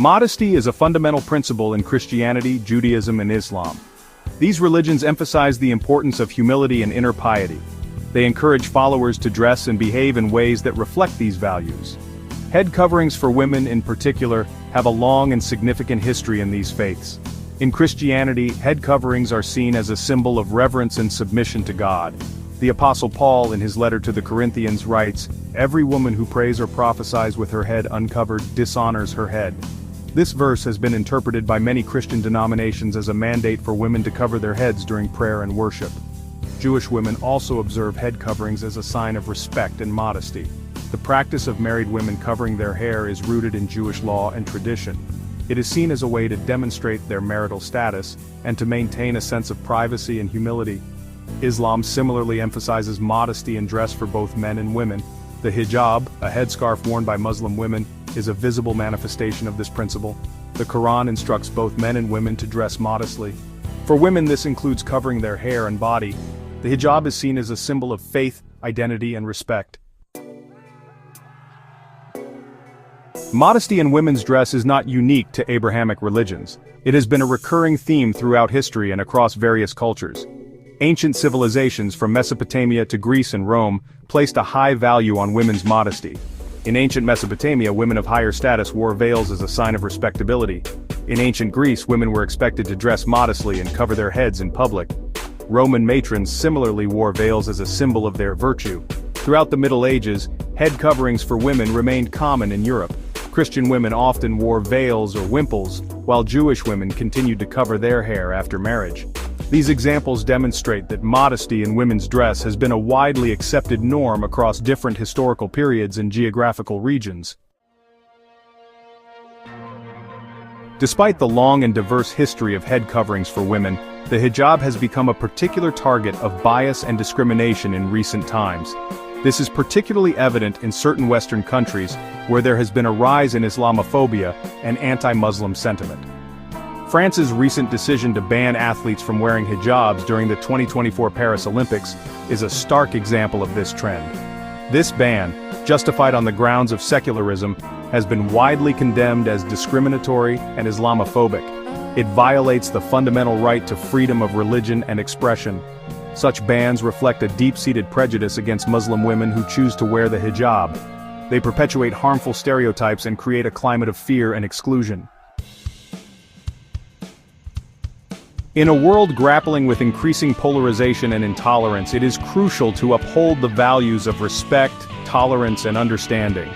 Modesty is a fundamental principle in Christianity, Judaism, and Islam. These religions emphasize the importance of humility and inner piety. They encourage followers to dress and behave in ways that reflect these values. Head coverings for women in particular have a long and significant history in these faiths. In Christianity, head coverings are seen as a symbol of reverence and submission to God. The Apostle Paul, in his letter to the Corinthians, writes, "Every woman who prays or prophesies with her head uncovered dishonors her head." This verse has been interpreted by many Christian denominations as a mandate for women to cover their heads during prayer and worship. Jewish women also observe head coverings as a sign of respect and modesty. The practice of married women covering their hair is rooted in Jewish law and tradition. It is seen as a way to demonstrate their marital status and to maintain a sense of privacy and humility. Islam similarly emphasizes modesty in dress for both men and women. The hijab, a headscarf worn by Muslim women, is a visible manifestation of this principle. The Quran instructs both men and women to dress modestly. For women, this includes covering their hair and body. The hijab is seen as a symbol of faith, identity, and respect. Modesty in women's dress is not unique to Abrahamic religions. It has been a recurring theme throughout history and across various cultures. Ancient civilizations from Mesopotamia to Greece and Rome placed a high value on women's modesty. In ancient Mesopotamia, women of higher status wore veils as a sign of respectability. In ancient Greece, women were expected to dress modestly and cover their heads in public. Roman matrons similarly wore veils as a symbol of their virtue. Throughout the Middle Ages, head coverings for women remained common in Europe. Christian women often wore veils or wimples, while Jewish women continued to cover their hair after marriage. These examples demonstrate that modesty in women's dress has been a widely accepted norm across different historical periods and geographical regions. Despite the long and diverse history of head coverings for women, the hijab has become a particular target of bias and discrimination in recent times. This is particularly evident in certain Western countries, where there has been a rise in Islamophobia and anti-Muslim sentiment. France's recent decision to ban athletes from wearing hijabs during the 2024 Paris Olympics is a stark example of this trend. This ban, justified on the grounds of secularism, has been widely condemned as discriminatory and Islamophobic. It violates the fundamental right to freedom of religion and expression. Such bans reflect a deep-seated prejudice against Muslim women who choose to wear the hijab. They perpetuate harmful stereotypes and create a climate of fear and exclusion. In a world grappling with increasing polarization and intolerance, it is crucial to uphold the values of respect, tolerance, and understanding.